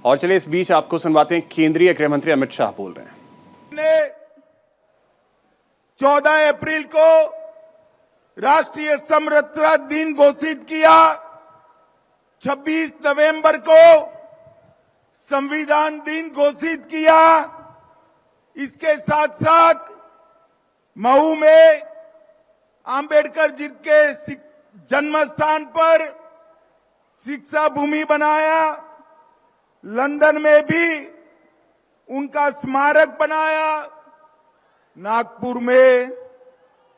और चलिए इस बीच आपको सुनवाते हैं केंद्रीय गृह मंत्री अमित शाह बोल रहे हैं। 14 अप्रैल को राष्ट्रीय समरसता दिन घोषित किया। 26 नवंबर को संविधान दिन घोषित किया। इसके साथ साथ मऊ में अंबेडकर जी के जन्म स्थान पर शिक्षा भूमि बनाया। लंदन में भी उनका स्मारक बनाया। नागपुर में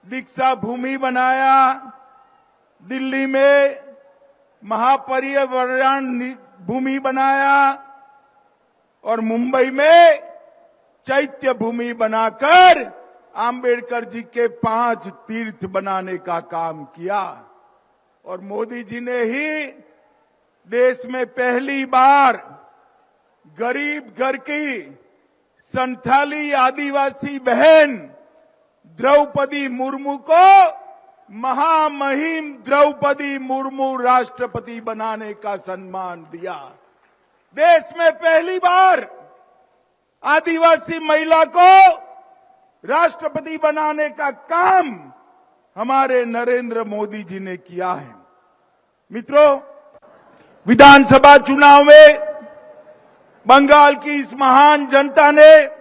दीक्षा भूमि बनाया। दिल्ली में महापरिनिर्वाण भूमि बनाया और मुंबई में चैत्य भूमि बनाकर अंबेडकर जी के 5 तीर्थ बनाने का काम किया। और मोदी जी ने ही देश में पहली बार गरीब घर की संथाली आदिवासी बहन द्रौपदी मुर्मू को महामहिम द्रौपदी मुर्मू राष्ट्रपति बनाने का सम्मान दिया। देश में पहली बार आदिवासी महिला को राष्ट्रपति बनाने का काम हमारे नरेंद्र मोदी जी ने किया है। मित्रों, विधानसभा चुनाव में बंगाल की इस महान जनता ने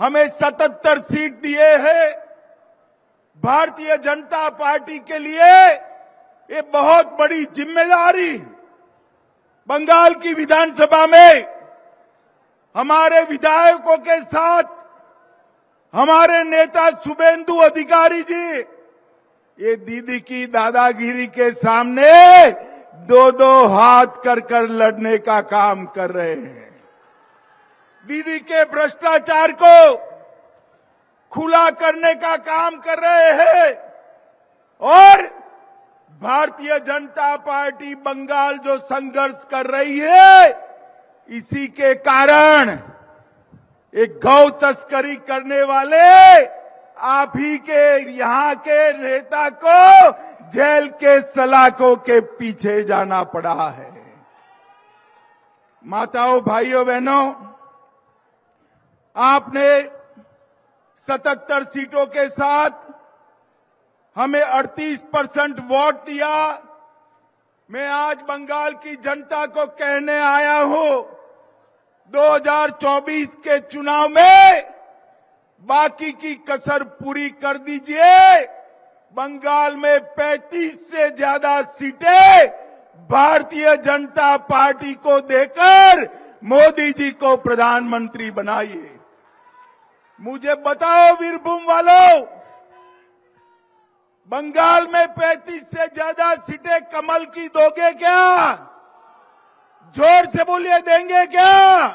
हमें 77 सीट दिए हैं। भारतीय जनता पार्टी के लिए ये बहुत बड़ी जिम्मेदारी। बंगाल की विधानसभा में हमारे विधायकों के साथ हमारे नेता शुभेंदु अधिकारी जी ये दीदी की दादागिरी के सामने 2-2 हाथ कर लड़ने का काम कर रहे हैं। दीदी के भ्रष्टाचार को खुला करने का काम कर रहे हैं। और भारतीय जनता पार्टी बंगाल जो संघर्ष कर रही है, इसी के कारण एक गौ तस्करी करने वाले आप ही के यहां के नेता को जेल के सलाखों के पीछे जाना पड़ा है। माताओं, भाइयों, बहनों, आपने 77 सीटों के साथ हमें 38% वोट दिया। मैं आज बंगाल की जनता को कहने आया हूं, 2024 के चुनाव में बाकी की कसर पूरी कर दीजिए। बंगाल में 35 से ज्यादा सीटें भारतीय जनता पार्टी को देकर मोदी जी को प्रधानमंत्री बनाइए। मुझे बताओ वीरभूम वालों, बंगाल में 35 से ज्यादा सीटें कमल की दोगे क्या? जोर से बोलिए, देंगे क्या?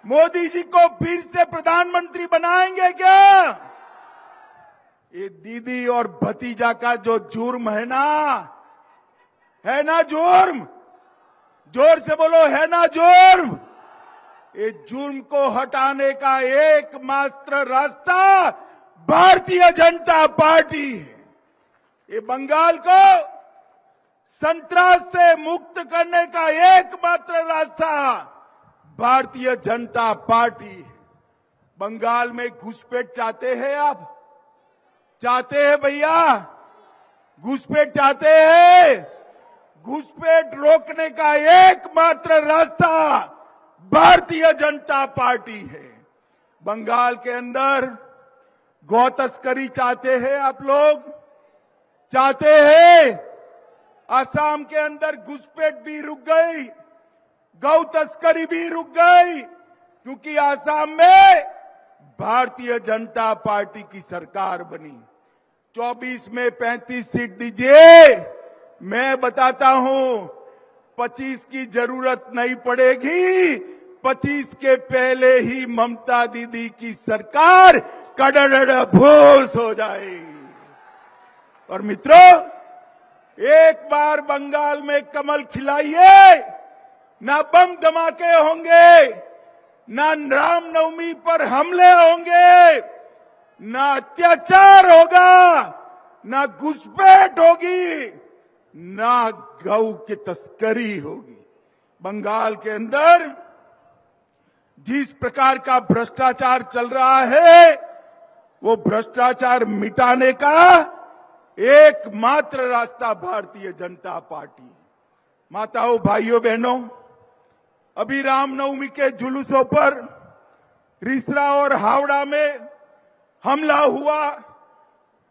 मोदी जी को फिर से प्रधानमंत्री बनाएंगे क्या? ये दीदी और भतीजा का जो जुर्म है ना जुर्म? जोर से बोलो, है ना जुर्म? ये जुर्म को हटाने का एकमात्र रास्ता भारतीय जनता पार्टी है। ये बंगाल को संतरास से मुक्त करने का एकमात्र रास्ता भारतीय जनता पार्टी है। बंगाल में घुसपैठ चाहते हैं आप? चाहते हैं भैया? घुसपैठ चाहते हैं? घुसपैठ रोकने का एकमात्र रास्ता भारतीय जनता पार्टी है। बंगाल के अंदर गौ तस्करी चाहते हैं आप लोग? चाहते हैं? असम के अंदर घुसपैठ भी रुक गई, गौ तस्करी भी रुक गई, क्योंकि असम में भारतीय जनता पार्टी की सरकार बनी। 24 में 35 सीट दीजिए, मैं बताता हूं 25 की जरूरत नहीं पड़ेगी। 25 के पहले ही ममता दीदी की सरकार कड़ड़ भूस हो जाएगी। और मित्रों, एक बार बंगाल में कमल खिलाइए, ना बम धमाके होंगे, ना रामनवमी पर हमले होंगे, ना अत्याचार होगा, ना घुसपैठ होगी, ना गौ की तस्करी होगी। बंगाल के अंदर जिस प्रकार का भ्रष्टाचार चल रहा है, वो भ्रष्टाचार मिटाने का एकमात्र रास्ता भारतीय जनता पार्टी। माताओं, भाइयों, बहनों, अभी रामनवमी के जुलूसों पर रिसरा और हावड़ा में हमला हुआ।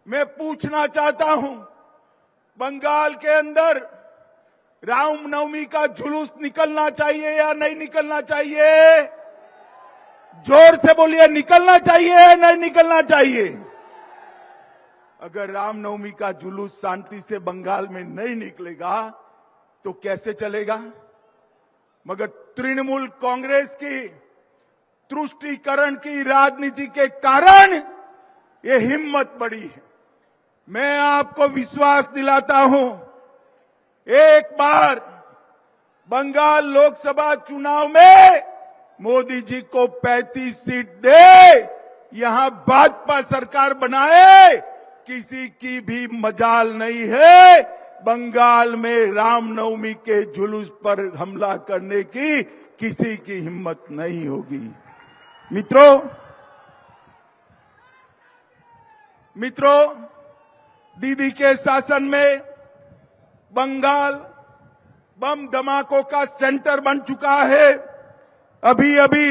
मैं पूछना चाहता हूं, बंगाल के अंदर रामनवमी का जुलूस निकलना चाहिए या नहीं निकलना चाहिए? जोर से बोलिए, निकलना चाहिए या नहीं निकलना चाहिए? अगर रामनवमी का जुलूस शांति से बंगाल में नहीं निकलेगा तो कैसे चलेगा? मगर तृणमूल कांग्रेस की तुष्टीकरण की राजनीति के कारण ये हिम्मत बढ़ी है। मैं आपको विश्वास दिलाता हूं, एक बार बंगाल लोकसभा चुनाव में मोदी जी को 35 सीट दे, यहां भाजपा सरकार बनाए, किसी की भी मजाल नहीं है बंगाल में रामनवमी के जुलूस पर हमला करने की। किसी की हिम्मत नहीं होगी। मित्रों, दीदी के शासन में बंगाल बम धमाकों का सेंटर बन चुका है। अभी अभी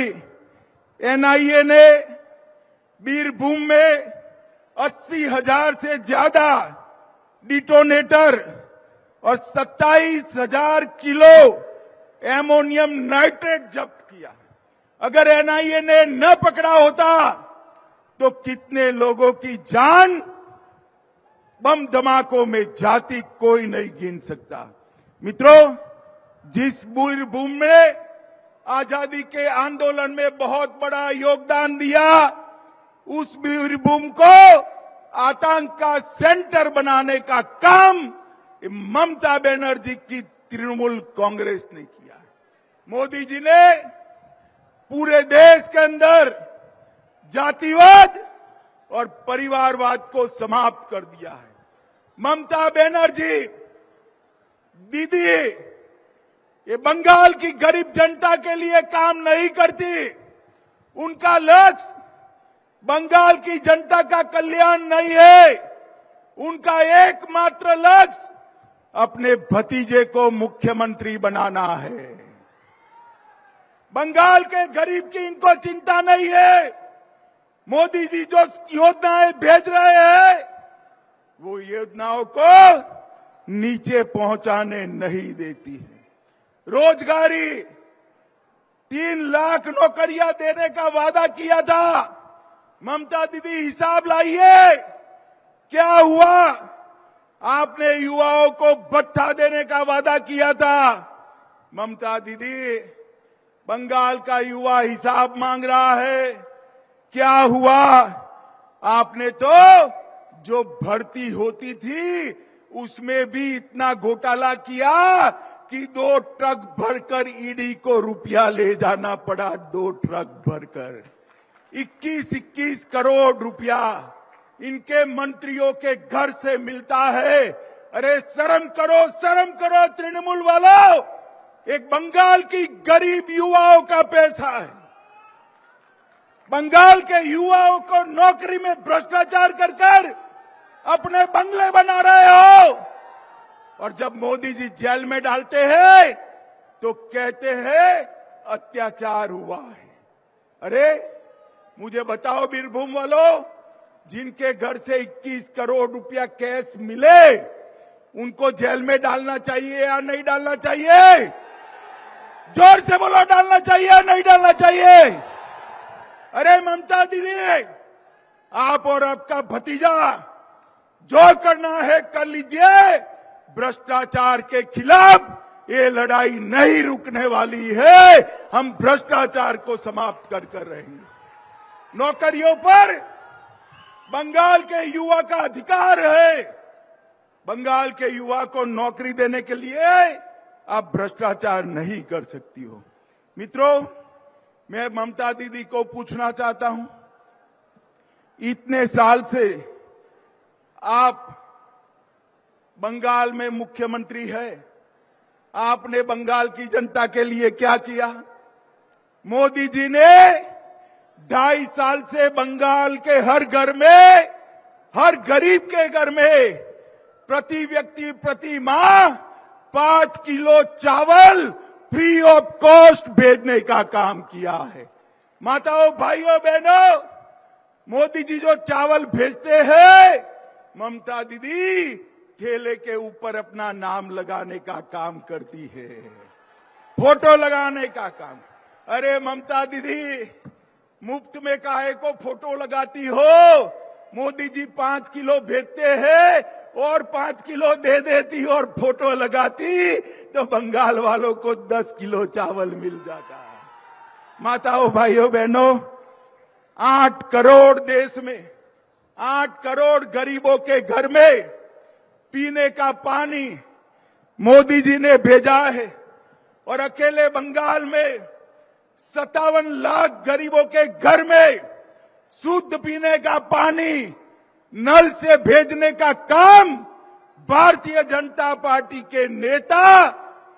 एनआईए ने बीरभूम में 80,000 से ज्यादा डिटोनेटर और 27,000 किलो एमोनियम नाइट्रेट जब्त किया। अगर एनआईए ने न पकड़ा होता तो कितने लोगों की जान बम धमाकों में जाती कोई नहीं गिन सकता। मित्रों, जिस बीरभूम में आजादी के आंदोलन में बहुत बड़ा योगदान दिया, उस बीरभूम को आतंक का सेंटर बनाने का काम ममता बनर्जी की तृणमूल कांग्रेस ने किया है। मोदी जी ने पूरे देश के अंदर जातिवाद और परिवारवाद को समाप्त कर दिया है। ममता बनर्जी दीदी ये बंगाल की गरीब जनता के लिए काम नहीं करती। उनका लक्ष्य बंगाल की जनता का कल्याण नहीं है। उनका एकमात्र लक्ष्य अपने भतीजे को मुख्यमंत्री बनाना है। बंगाल के गरीब की इनको चिंता नहीं है। मोदी जी जो योजनाएं भेज रहे हैं, वो योजनाओं को नीचे पहुंचाने नहीं देती है। रोजगारी 3 लाख नौकरियां देने का वादा किया था। ममता दीदी हिसाब लाइए, क्या हुआ? आपने युवाओं को भत्ता देने का वादा किया था। ममता दीदी, बंगाल का युवा हिसाब मांग रहा है, क्या हुआ? आपने तो जो भर्ती होती थी उसमें भी इतना घोटाला किया कि 2 ट्रक भरकर ईडी को रुपया ले जाना पड़ा। 2 ट्रक भरकर 21-21 करोड़ रुपया इनके मंत्रियों के घर से मिलता है। अरे शर्म करो, शर्म करो तृणमूल वालों। एक बंगाल की गरीब युवाओं का पैसा है। बंगाल के युवाओं को नौकरी में भ्रष्टाचार कर कर अपने बंगले बना रहे हो, और जब मोदी जी जेल में डालते हैं तो कहते हैं अत्याचार हुआ है। अरे मुझे बताओ बीरभूम वालों, जिनके घर से 21 करोड़ रुपया कैश मिले, उनको जेल में डालना चाहिए या नहीं डालना चाहिए? जोर से बोलो, डालना चाहिए या नहीं डालना चाहिए? अरे ममता दीदी, आप और आपका भतीजा जो करना है कर लीजिए। भ्रष्टाचार के खिलाफ ये लड़ाई नहीं रुकने वाली है। हम भ्रष्टाचार को समाप्त कर रहेंगे। नौकरियों पर बंगाल के युवा का अधिकार है। बंगाल के युवा को नौकरी देने के लिए आप भ्रष्टाचार नहीं कर सकती हो। मित्रों, मैं ममता दीदी को पूछना चाहता हूं, इतने साल से आप बंगाल में मुख्यमंत्री है, आपने बंगाल की जनता के लिए क्या किया? मोदी जी ने 2.5 साल से बंगाल के हर घर में, हर गरीब के घर में प्रति व्यक्ति प्रति माह 5 किलो चावल फ्री ऑफ कॉस्ट भेजने का काम किया है। माताओं, भाइयों, बहनों, मोदी जी जो चावल भेजते हैं, ममता दीदी ठेले के ऊपर अपना नाम लगाने का काम करती है, फोटो लगाने का काम। अरे ममता दीदी, मुफ्त में काहे को फोटो लगाती हो? मोदी जी 5 किलो भेजते हैं और 5 किलो दे देती और फोटो लगाती तो बंगाल वालों को 10 किलो चावल मिल जाता। माताओं, भाइयों, बहनों, 8 करोड़ देश में 8 करोड़ गरीबों के घर में पीने का पानी मोदी जी ने भेजा है और अकेले बंगाल में 57 लाख गरीबों के घर में शुद्ध पीने का पानी नल से भेजने का काम भारतीय जनता पार्टी के नेता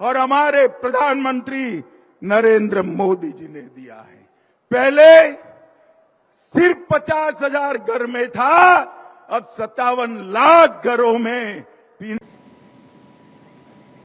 और हमारे प्रधानमंत्री नरेंद्र मोदी जी ने दिया है। पहले सिर्फ 50,000 घर में था, अब 57 लाख घरों में पीने